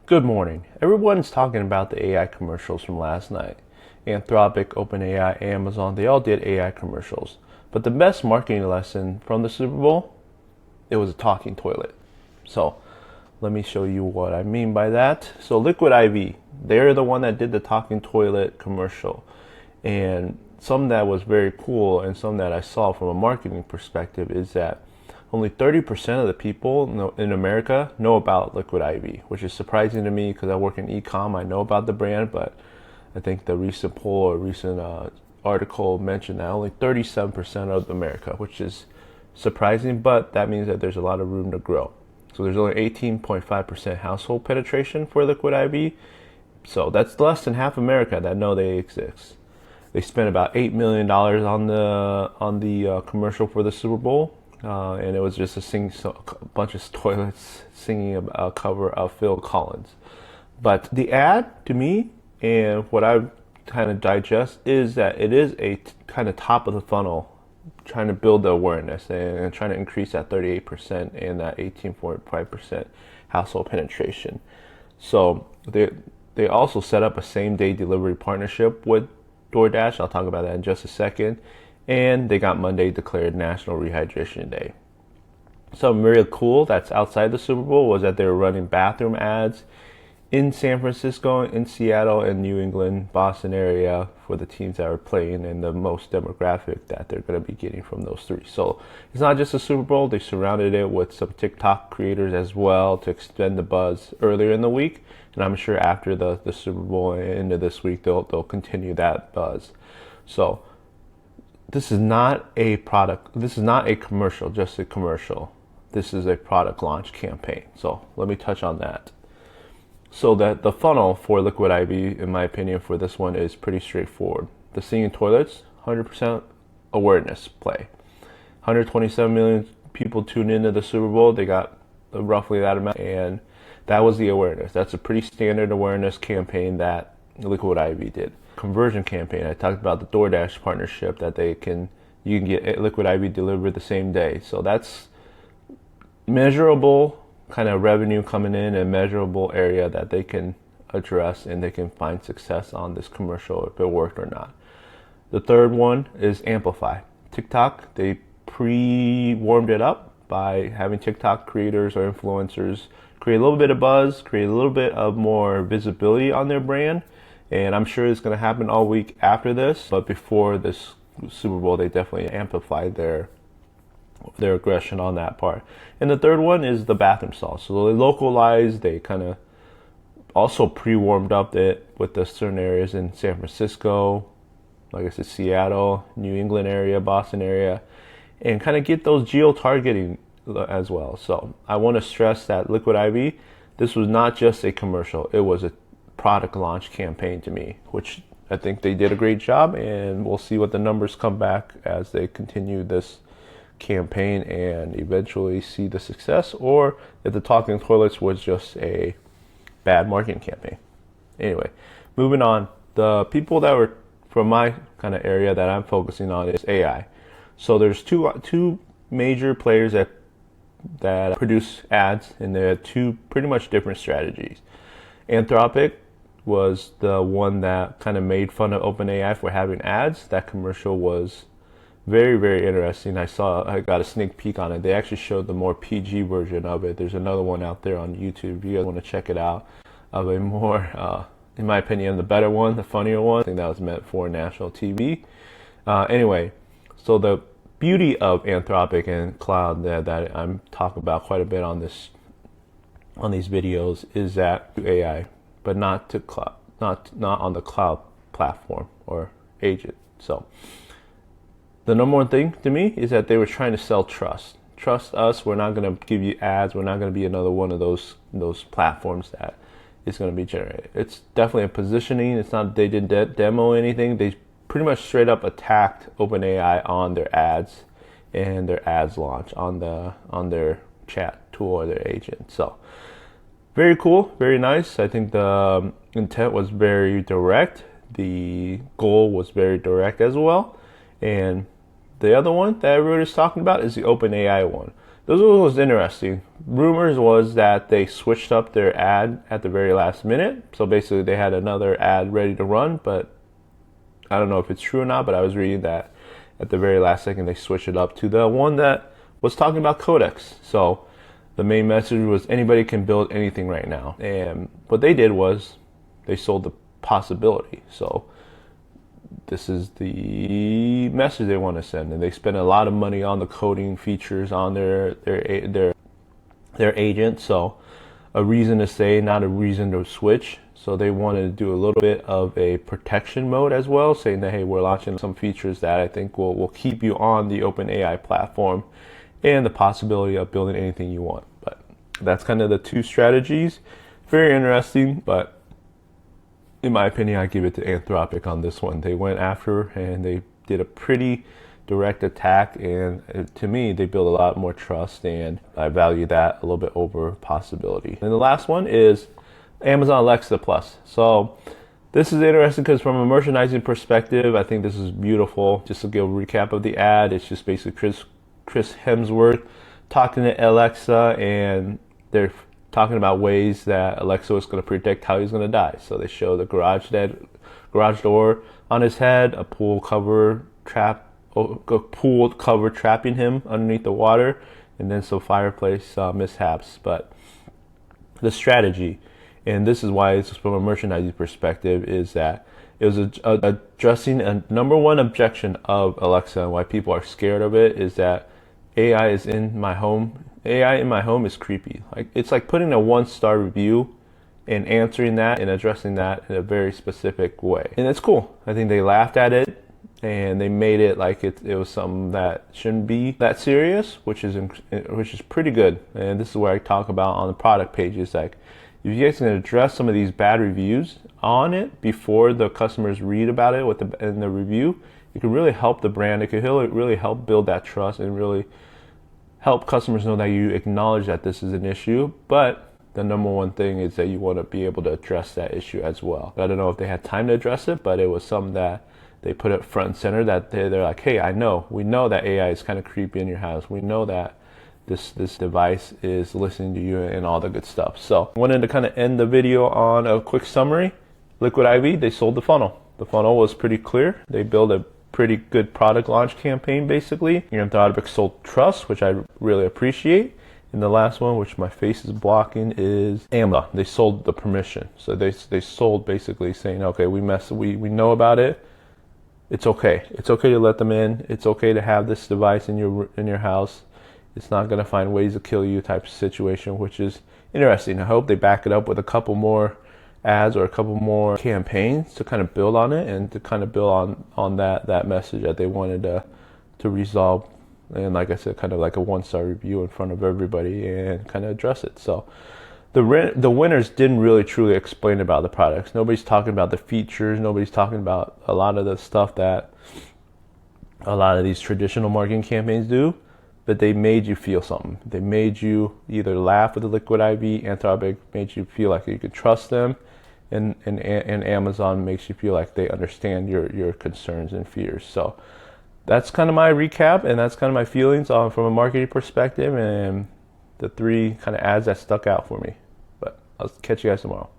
Good morning. Everyone's talking about the AI commercials from last night. Anthropic, OpenAI, Amazon, they all did AI commercials. But the best marketing lesson from the Super Bowl, it was a talking toilet. So let me show you what I mean by that. So Liquid IV, they're the one that did the talking toilet commercial. And some that was very cool and some that I saw from a marketing perspective is that only 30% of the people in America know about Liquid IV, which is surprising to me because I work in e-com. I know about the brand, but I think the recent poll or recent article mentioned that only 37% of America, which is surprising, but that means that there's a lot of room to grow. So there's only 18.5% household penetration for Liquid IV. So that's less than half America that know they exist. They spent about $8 million on the commercial for the Super Bowl. And it was just a bunch of toilets singing a cover of Phil Collins. But the ad, to me, and what I kind of digest is that it is a kind of top of the funnel, trying to build the awareness and trying to increase that 38% and that 18.5% household penetration. So they also set up a same-day delivery partnership with DoorDash. I'll talk about that in just a second. And they got Monday declared National Rehydration Day. Something really cool that's outside the Super Bowl was that they were running bathroom ads in San Francisco, in Seattle, and New England, Boston area for the teams that are playing and the most demographic that they're going to be getting from those three. So it's not just a Super Bowl. They surrounded it with some TikTok creators as well to extend the buzz earlier in the week. And I'm sure after the Super Bowl and into this week, they'll continue that buzz. So this is not a product. This is not a commercial, just a commercial. This is a product launch campaign. So let me touch on that. So that the funnel for Liquid IV, in my opinion, for this one is pretty straightforward. The singing toilets, 100% awareness play. 127 million people tuned into the Super Bowl. They got roughly that amount, and that was the awareness. That's a pretty standard awareness campaign that Liquid IV did. Conversion campaign, I talked about the DoorDash partnership that you can get Liquid IV delivered the same day. So that's measurable kind of revenue coming in, and measurable area that they can address and they can find success on this commercial if it worked or not. The third one is amplify. TikTok, they pre-warmed it up by having TikTok creators or influencers create a little bit of buzz, create a little bit of more visibility on their brand. And I'm sure it's going to happen all week after this. But before this Super Bowl, they definitely amplified their aggression on that part. And the third one is the bathroom stall. So they localized, they kind of also pre-warmed up it with the certain areas in San Francisco, like I said, Seattle, New England area, Boston area, and kind of get those geo-targeting as well. So I want to stress that Liquid IV, this was not just a commercial. It was a product launch campaign to me, which I think they did a great job, and we'll see what the numbers come back as they continue this campaign and eventually see the success, or if the talking toilets was just a bad marketing campaign. Anyway, moving on, the people that were from my kind of area that I'm focusing on is AI. So there's two major players that produce ads, and they had two pretty much different strategies. Anthropic was the one that kind of made fun of OpenAI for having ads. That commercial was very, very interesting. I got a sneak peek on it. They actually showed the more PG version of it. There's another one out there on YouTube if you guys want to check it out, of a more, in my opinion, the better one, the funnier one. I think that was meant for national TV. Anyway, so the beauty of Anthropic and Cloud that I'm talking about quite a bit on these videos is that AI, but not to cloud, not on the cloud platform or agent. So the number one thing to me is that they were trying to sell trust. Trust us. We're not going to give you ads. We're not going to be another one of those platforms that is going to be generated. It's definitely a positioning. It's not they didn't demo anything. They pretty much straight up attacked OpenAI on their ads and their ads launch on their chat tool or their agent. So very cool, very nice. I think the intent was very direct. The goal was very direct as well. And the other one that everybody's talking about is the OpenAI one. This was interesting. Rumors was that they switched up their ad at the very last minute. So basically they had another ad ready to run, but I don't know if it's true or not, but I was reading that at the very last second they switched it up to the one that was talking about Codex. So the main message was anybody can build anything right now. And what they did was they sold the possibility. So this is the message they want to send, and they spend a lot of money on the coding features on their agent. So a reason to stay, not a reason to switch. So they wanted to do a little bit of a protection mode as well, saying that, hey, we're launching some features that I think will keep you on the OpenAI platform and the possibility of building anything you want. But that's kind of the two strategies. Very interesting, but in my opinion, I give it to Anthropic on this one. They went after and they did a pretty direct attack, and to me, they build a lot more trust, and I value that a little bit over possibility. And the last one is Amazon Alexa Plus. So this is interesting because from a merchandising perspective, I think this is beautiful. Just to give a recap of the ad, it's just basically Chris Hemsworth talking to Alexa, and they're talking about ways that Alexa is going to predict how he's going to die. So they show the garage door on his head, a pool cover trapping him underneath the water, and then some fireplace mishaps. But the strategy, and this is why it's from a merchandising perspective, is that it was addressing a number one objection of Alexa, and why people are scared of it is that AI is in my home. AI in my home is creepy. Like, it's like putting a 1-star review and answering that and addressing that in a very specific way. And it's cool. I think they laughed at it and they made it like it was something that shouldn't be that serious, which is pretty good. And this is where I talk about on the product pages, like, if you guys can address some of these bad reviews on it before the customers read about it in the review, it could really help the brand. It could really help build that trust and really help customers know that you acknowledge that this is an issue. But the number one thing is that you want to be able to address that issue as well. I don't know if they had time to address it, but it was something that they put it front and center, that they're like, hey, we know that AI is kind of creepy in your house. We know that this device is listening to you and all the good stuff. So I wanted to kind of end the video on a quick summary. Liquid IV, they sold the funnel. The funnel was pretty clear. They built a pretty good product launch campaign, basically. Anthropic sold trust, which I really appreciate. And the last one, which my face is blocking, is Amazon. They sold the permission. So they sold basically saying, okay, we know about it. It's okay. It's okay to let them in. It's okay to have this device in your house. It's not going to find ways to kill you type of situation, which is interesting. I hope they back it up with a couple more ads or a couple more campaigns to kind of build on it and to kind of build on that message that they wanted to resolve. And like I said, kind of like a 1-star review in front of everybody and kind of address it. So the winners didn't really truly explain about the products. Nobody's talking about the features. Nobody's talking about a lot of the stuff that a lot of these traditional marketing campaigns do. But they made you feel something. They made you either laugh with the Liquid IV. Anthropic made you feel like you could trust them, and Amazon makes you feel like they understand your concerns and fears. So that's kind of my recap, and that's kind of my feelings from a marketing perspective, and the 3 kind of ads that stuck out for me. But I'll catch you guys tomorrow.